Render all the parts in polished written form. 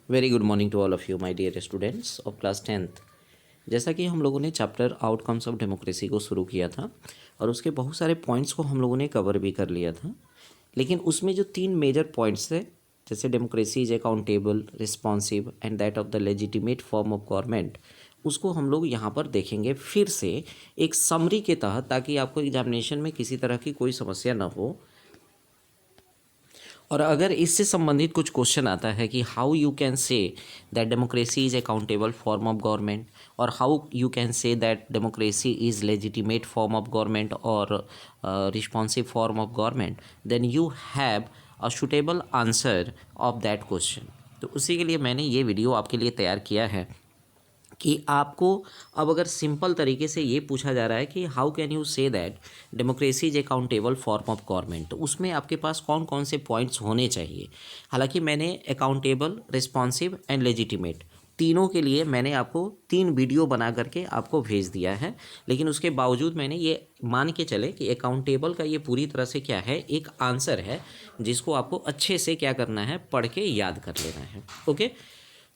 Very good morning to all of you my dear students of class 10th। जैसा कि हम लोगों ने चैप्टर आउटकम्स ऑफ डेमोक्रेसी को शुरू किया था और उसके बहुत सारे पॉइंट्स को हम लोगों ने कवर भी कर लिया था, लेकिन उसमें जो 3 मेजर पॉइंट्स थे, जैसे democracy is accountable, responsive and that of the legitimate form of government, उसको हम लोग यहाँ पर देखेंगे फिर से एक समरी के तहत, ताकि आपको एग्जामिनेशन में किसी तरह की कोई समस्या ना हो। और अगर इससे संबंधित कुछ क्वेश्चन आता है कि how you can say that democracy is accountable form of government, और how you can say that democracy is legitimate form of government और responsive form of government, then you have a suitable answer of that question. तो उसी के लिए मैंने ये video आपके लिए तैयार किया है कि आपको अब अगर सिंपल तरीके से ये पूछा जा रहा है कि हाउ कैन यू से that democracy is accountable form of government, तो उसमें आपके पास कौन कौन से पॉइंट्स होने चाहिए। हालांकि मैंने अकाउंटेबल, रिस्पॉन्सिव एंड लेजिटिमेट तीनों के लिए मैंने आपको 3 वीडियो बना करके आपको भेज दिया है, लेकिन उसके बावजूद मैंने ये मान के चले कि अकाउंटेबल का ये पूरी तरह से क्या है, एक आंसर है जिसको आपको अच्छे से क्या करना है, पढ़ के याद कर लेना है। ओके,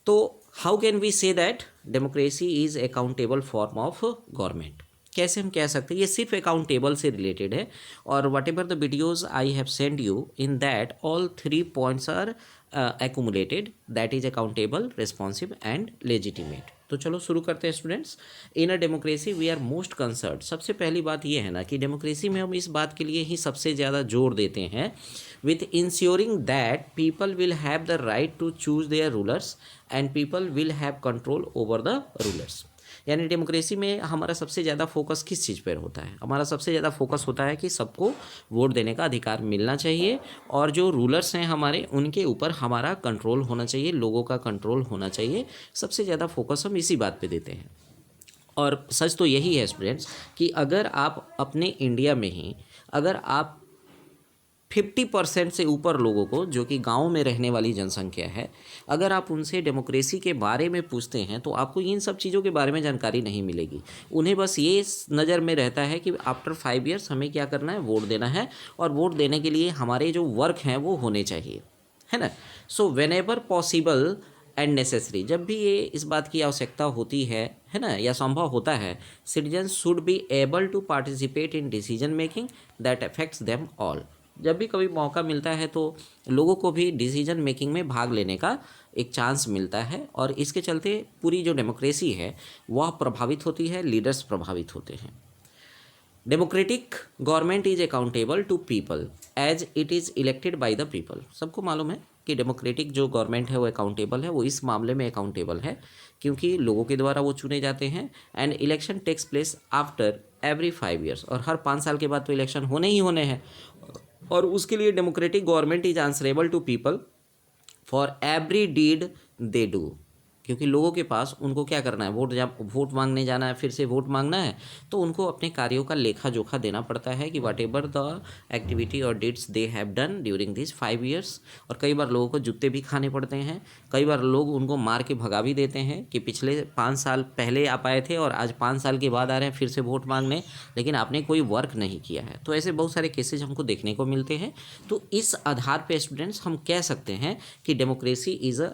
तो how can we say that democracy is accountable form of government, कैसे हम कह सकते हैं। ये सिर्फ अकाउंटेबल से रिलेटेड है, और whatever the videos I have send you in that all 3 points are accumulated, that is accountable, responsive and legitimate. तो चलो शुरू करते हैं students. In a democracy we are most concern, सबसे पहली बात ये है ना कि डेमोक्रेसी में हम इस बात के लिए ही सबसे ज़्यादा जोर देते हैं, with ensuring that people will have the right to choose their rulers and people will have control over the rulers. यानी डेमोक्रेसी में हमारा सबसे ज़्यादा फोकस किस चीज़ पर होता है, हमारा सबसे ज़्यादा फोकस होता है कि सबको वोट देने का अधिकार मिलना चाहिए, और जो रूलर्स हैं हमारे, उनके ऊपर हमारा कंट्रोल होना चाहिए, लोगों का कंट्रोल होना चाहिए। सबसे ज़्यादा फोकस हम इसी बात पे देते हैं। और सच तो यही है स्टूडेंट्स कि अगर आप अपने इंडिया में ही अगर आप 50% से ऊपर लोगों को, जो कि गांव में रहने वाली जनसंख्या है, अगर आप उनसे डेमोक्रेसी के बारे में पूछते हैं तो आपको इन सब चीज़ों के बारे में जानकारी नहीं मिलेगी। उन्हें बस ये नज़र में रहता है कि आफ्टर 5 ईयर्स हमें क्या करना है, वोट देना है, और वोट देने के लिए हमारे जो वर्क हैं वो होने चाहिए, है ना। So when ever possible and necessary, जब भी ये इस बात की आवश्यकता होती है ना, या संभव होता है, citizens should be able to participate in decision making that affects them all. जब भी कभी मौका मिलता है तो लोगों को भी डिसीजन मेकिंग में भाग लेने का एक चांस मिलता है, और इसके चलते पूरी जो डेमोक्रेसी है वह प्रभावित होती है, लीडर्स प्रभावित होते हैं। Democratic government is accountable to people as it is elected by the people. सबको मालूम है कि डेमोक्रेटिक जो गवर्नमेंट है वो अकाउंटेबल है, वो इस मामले में अकाउंटेबल है क्योंकि लोगों के द्वारा वो चुने जाते हैं। And election takes place after every 5 years, और हर 5 साल के बाद तो इलेक्शन होने ही होने हैं, और उसके लिए democratic government is answerable to people for every deed they do. क्योंकि लोगों के पास उनको क्या करना है, वोट मांगने जाना है, फिर से वोट मांगना है, तो उनको अपने कार्यों का लेखा जोखा देना पड़ता है कि वाट एवर द एक्टिविटी और डिड्स they have done during this 5 years. और कई बार लोगों को जूते भी खाने पड़ते हैं, कई बार लोग उनको मार के भगा भी देते हैं कि पिछले 5 साल पहले आप आए थे और आज 5 साल के बाद आ रहे हैं फिर से वोट मांगने, लेकिन आपने कोई वर्क नहीं किया है। तो ऐसे बहुत सारे केसेज हमको देखने को मिलते हैं। तो इस आधार पर स्टूडेंट्स हम कह सकते हैं कि democracy is a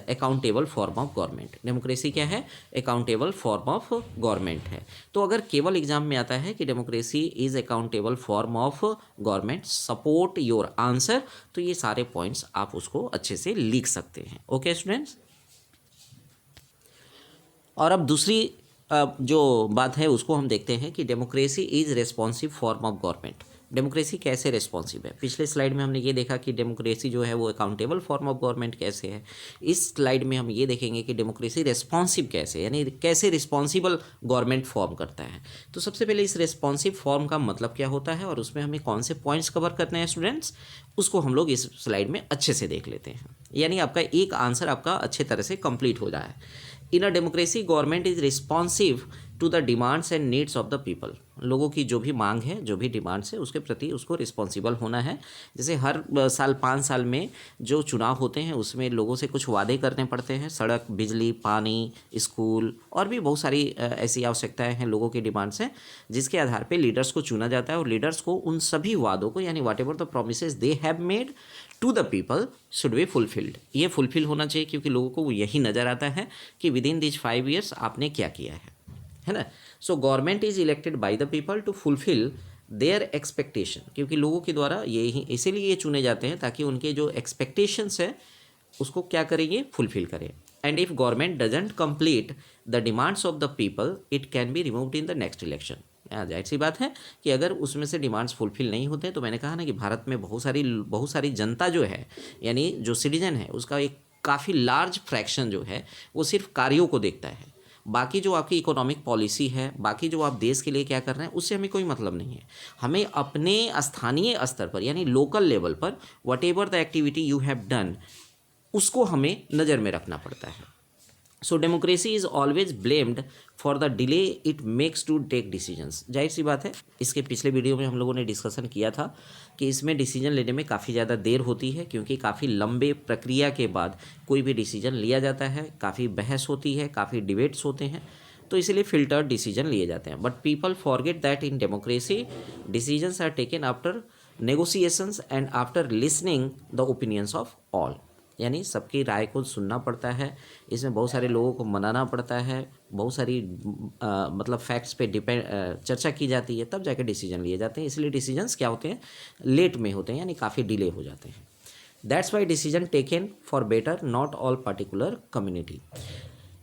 accountable form of government. Democracy क्या है, अकाउंटेबल फॉर्म ऑफ गवर्नमेंट है। तो अगर केवल एग्जाम में आता है कि democracy is accountable form of government, support your answer, तो ये सारे पॉइंट्स आप उसको अच्छे से लिख सकते हैं। ओके स्टूडेंट्स, और अब दूसरी जो बात है उसको हम देखते हैं कि democracy is responsive form of government. Democracy कैसे रेस्पॉन्सिव है। पिछले स्लाइड में हमने ये देखा कि डेमोक्रेसी जो है वो अकाउंटेबल फॉर्म ऑफ गवर्नमेंट कैसे है। इस स्लाइड में हम ये देखेंगे कि डेमोक्रेसी रेस्पॉन्सिव कैसे, यानी कैसे रिस्पॉन्सिबल गवर्नमेंट फॉर्म करता है। तो सबसे पहले इस रेस्पॉन्सिव फॉर्म का मतलब क्या होता है और उसमें हमें कौन से पॉइंट्स कवर करने हैं स्टूडेंट्स, उसको हम लोग इस स्लाइड में अच्छे से देख लेते हैं, यानी आपका एक आंसर आपका अच्छे तरह से कंप्लीट हो जाए। In a democracy government is responsive to the demands and needs of the people. लोगों की जो भी मांग है, जो भी डिमांड्स है, उसके प्रति उसको रिस्पॉन्सिबल होना है। जैसे हर साल 5 साल में जो चुनाव होते हैं उसमें लोगों से कुछ वादे करने पड़ते हैं, सड़क, बिजली, पानी, स्कूल और भी बहुत सारी ऐसी आवश्यकताएं हैं, लोगों की डिमांड्स हैं, जिसके आधार पे लीडर्स को चुना जाता है और लीडर्स को उन सभी वादों को, यानी whatever the promises they have made to the people should be fulfilled. ये फुलफिल होना चाहिए क्योंकि लोगों को यही नज़र आता है कि विद इन दिस 5 ईयर्स आपने क्या किया है ना। So government is elected by the people to fulfil their expectation, क्योंकि लोगों के द्वारा यही इसीलिए ये चुने जाते हैं ताकि उनके जो एक्सपेक्टेशंस है उसको क्या करेंगे, फुलफिल करें। And if government doesn't complete the demands of the people it can be removed in the next election. जाहिर सी बात है कि अगर उसमें से डिमांड्स फुलफिल नहीं होते, तो मैंने कहा ना कि भारत में बहुत सारी जनता जो है, यानी जो सिटीजन है, उसका एक काफ़ी लार्ज फ्रैक्शन जो है वो सिर्फ कार्यों को देखता है। बाकी जो आपकी इकोनॉमिक पॉलिसी है, बाकी जो आप देश के लिए क्या कर रहे हैं, उससे हमें कोई मतलब नहीं है। हमें अपने स्थानीय स्तर पर, यानी लोकल लेवल पर, whatever the activity you have done, उसको हमें नज़र में रखना पड़ता है। So democracy is always blamed for the delay it makes to take decisions. जाहिर सी बात है, इसके पिछले वीडियो में हम लोगों ने डिस्कशन किया था कि इसमें डिसीजन लेने में काफ़ी ज़्यादा देर होती है, क्योंकि काफ़ी लंबे प्रक्रिया के बाद कोई भी डिसीजन लिया जाता है, काफ़ी बहस होती है, काफ़ी डिबेट्स होते हैं, तो इसीलिए फिल्टर्ड डिसीजन लिए जाते हैं। But people forget that in democracy decisions are taken after negotiations and after listening the opinions of all, यानी सबकी राय को सुनना पड़ता है, इसमें बहुत सारे लोगों को मनाना पड़ता है, बहुत सारी मतलब फैक्ट्स पे चर्चा की जाती है, तब जाके डिसीजन लिए जाते हैं। इसलिए डिसीजंस क्या होते हैं, लेट में होते हैं, यानी काफ़ी डिले हो जाते हैं। That's why decision taken for better not all particular community.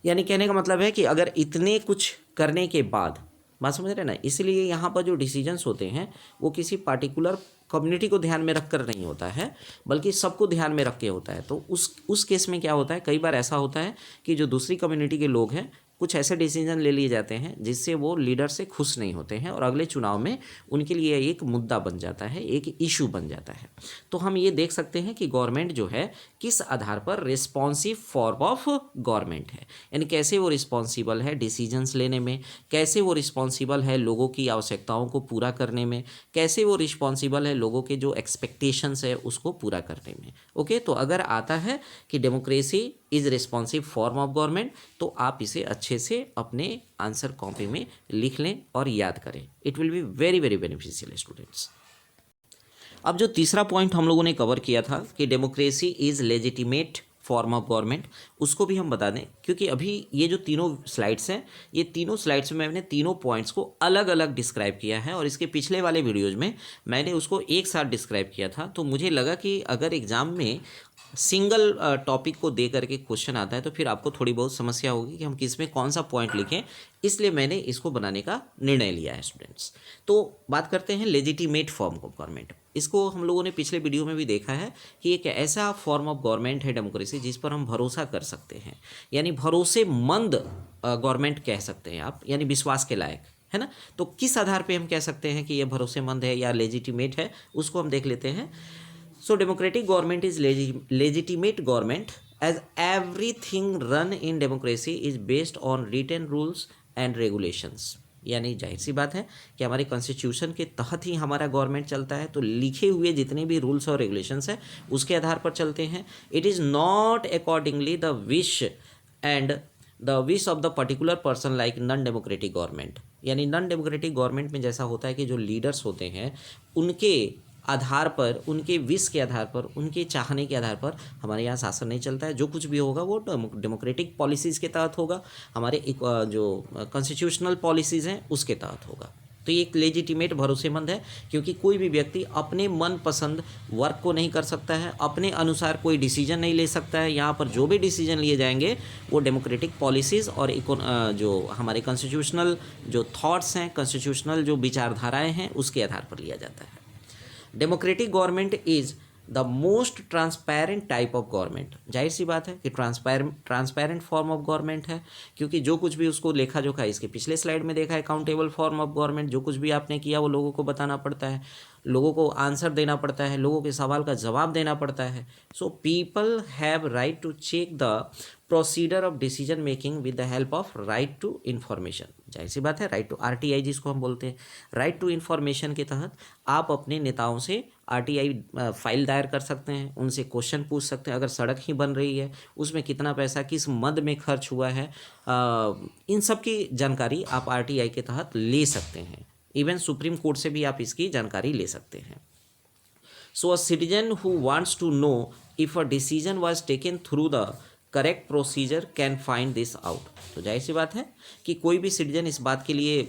यानी कहने का मतलब है कि अगर इतने कुछ करने के बाद, बात समझ रहे हैं ना, इसलिए यहाँ पर जो डिसीजंस होते हैं वो किसी पार्टिकुलर कम्युनिटी को ध्यान में रखकर नहीं होता है, बल्कि सबको ध्यान में रख के होता है। तो उस केस में क्या होता है, कई बार ऐसा होता है कि जो दूसरी कम्युनिटी के लोग हैं, कुछ ऐसे डिसीजन ले लिए जाते हैं जिससे वो लीडर से खुश नहीं होते हैं और अगले चुनाव में उनके लिए एक मुद्दा बन जाता है, एक इशू बन जाता है। तो हम ये देख सकते हैं कि गवर्नमेंट जो है किस आधार पर रिस्पॉन्सिव फॉर्म ऑफ गवर्नमेंट है, यानी कैसे वो रिस्पॉन्सिबल है डिसीजंस लेने में, कैसे वो रिस्पॉन्सिबल है लोगों की आवश्यकताओं को पूरा करने में, कैसे वो रिस्पॉन्सिबल है लोगों के जो एक्सपेक्टेशंस है उसको पूरा करने में। ओके, तो अगर आता है कि democracy is responsive form of government, तो आप इसे अच्छे से अपने आंसर कॉपी में लिख लें और याद करें। It will be very very beneficial students. अब जो तीसरा पॉइंट हम लोगों ने कवर किया था कि democracy is legitimate form of government, उसको भी हम बता दें, क्योंकि अभी ये जो तीनों स्लाइड्स हैं, ये तीनों स्लाइड्स में मैंने तीनों पॉइंट्स को अलग अलग डिस्क्राइब किया है और इसके पिछले वाले वीडियोज़ में मैंने उसको एक साथ डिस्क्राइब किया था। तो मुझे लगा कि अगर एग्ज़ाम में सिंगल टॉपिक को दे करके क्वेश्चन आता है तो फिर आपको थोड़ी बहुत समस्या होगी कि हम किस में कौन सा पॉइंट लिखें, इसलिए मैंने इसको बनाने का निर्णय लिया है स्टूडेंट्स। तो बात करते हैं लेजिटिमेट फॉर्म ऑफ गवर्नमेंट। इसको हम लोगों ने पिछले वीडियो में भी देखा है कि एक ऐसा फॉर्म ऑफ गवर्नमेंट है डेमोक्रेसी जिस पर हम भरोसा कर सकते हैं, यानी भरोसेमंद गवर्नमेंट कह सकते हैं आप, यानी विश्वास के लायक, है ना। तो किस आधार पे हम कह सकते हैं कि ये भरोसेमंद है या लेजिटिमेट है, उसको हम देख लेते हैं। So democratic government is legitimate government as everything run in democracy is based on written rules and regulations। यानी जाहिर सी बात है कि हमारे कॉन्स्टिट्यूशन के तहत ही हमारा गवर्नमेंट चलता है, तो लिखे हुए जितने भी रूल्स और रेगुलेशंस हैं उसके आधार पर चलते हैं। It is not accordingly the wish and the wish of the particular person like non democratic government. यानी नॉन डेमोक्रेटिक गवर्नमेंट में जैसा होता है कि जो लीडर्स होते हैं उनके आधार पर, उनके विश के आधार पर, उनके चाहने के आधार पर हमारे यहाँ शासन नहीं चलता है। जो कुछ भी होगा वो डेमोक्रेटिक पॉलिसीज़ के तहत होगा, हमारे जो कॉन्स्टिट्यूशनल पॉलिसीज़ हैं उसके तहत होगा। तो ये एक लेजिटिमेट भरोसेमंद है, क्योंकि कोई भी व्यक्ति अपने मनपसंद वर्क को नहीं कर सकता है, अपने अनुसार कोई डिसीजन नहीं ले सकता है। यहाँ पर जो भी डिसीजन लिए जाएंगे वो डेमोक्रेटिक पॉलिसीज़ और जो हमारे कॉन्स्टिट्यूशनल जो थॉट्स हैं, कॉन्स्टिट्यूशनल जो विचारधाराएँ हैं, उसके आधार पर लिया जाता है। Democratic government is the most transparent type of government. जाहिर सी बात है कि ट्रांसपेरेंट फॉर्म ऑफ गवर्नमेंट है, क्योंकि जो कुछ भी उसको लेखा जोखा, इसके पिछले स्लाइड में देखा है, अकाउंटेबल फॉर्म ऑफ गवर्नमेंट, जो कुछ भी आपने किया वो लोगों को बताना पड़ता है। लोगों को आंसर देना पड़ता है, लोगों के सवाल का जवाब देना पड़ता है। So people have right to check the procedure of decision making with the help of right to information. जाहिर सी बात है, राइट टू आरटीआई जिसको हम बोलते हैं, राइट टू इन्फॉर्मेशन के तहत आप अपने नेताओं से आरटीआई फाइल दायर कर सकते हैं, उनसे क्वेश्चन पूछ सकते हैं। अगर सड़क ही बन रही है उसमें कितना पैसा किस मद में खर्च हुआ है, इन सब की जानकारी आप आरटीआई के तहत ले सकते हैं। इवन सुप्रीम कोर्ट से भी आप इसकी जानकारी ले सकते हैं। So a citizen who wants to know if a decision was taken through the correct procedure can find this out. तो जाहिर सी बात है कि कोई भी सिटीजन इस बात के लिए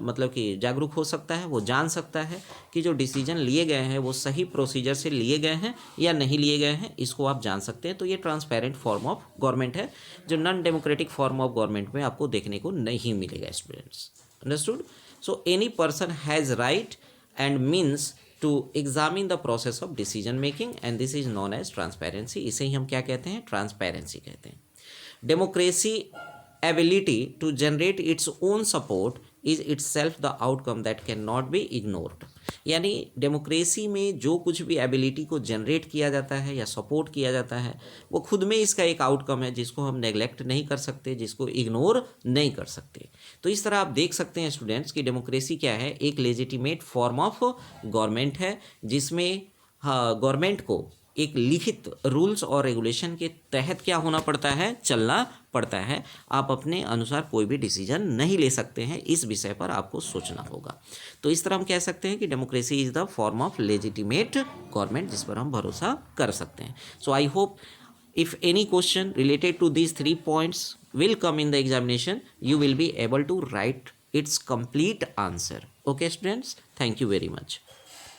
मतलब कि जागरूक हो सकता है, वो जान सकता है कि जो डिसीजन लिए गए हैं वो सही प्रोसीजर से लिए गए हैं या नहीं लिए गए हैं, इसको आप जान सकते हैं। तो ये ट्रांसपेरेंट फॉर्म ऑफ गवर्नमेंट है, जो non democratic form of government में आपको देखने को नहीं मिलेगा students. Understood? So any person has right and means to examine the process of decision making and this is known as transparency. इसे ही हम क्या कहते हैं? ट्रांसपेरेंसी कहते हैं। Democracy ability to generate its own support is itself the outcome that cannot be ignored। यानी democracy में जो कुछ भी एबिलिटी को जनरेट किया जाता है या सपोर्ट किया जाता है वो खुद में इसका एक आउटकम है जिसको हम नेग्लेक्ट नहीं कर सकते, जिसको इग्नोर नहीं कर सकते। तो इस तरह आप देख सकते हैं स्टूडेंट्स कि डेमोक्रेसी क्या है? एक लेजिटिमेट फॉर्म ऑफ गवर्नमेंट है जिसमें गवर्नमेंट को एक लिखित रूल्स और रेगुलेशन के तहत क्या होना पड़ता है? चलना पड़ता है। आप अपने अनुसार कोई भी डिसीजन नहीं ले सकते हैं, इस विषय पर आपको सोचना होगा। तो इस तरह हम कह सकते हैं कि democracy is the form of legitimate government जिस पर हम भरोसा कर सकते हैं। So I hope if any question related to these 3 points will come in the examination, you will be able to write its complete answer. Okay students, thank you very much.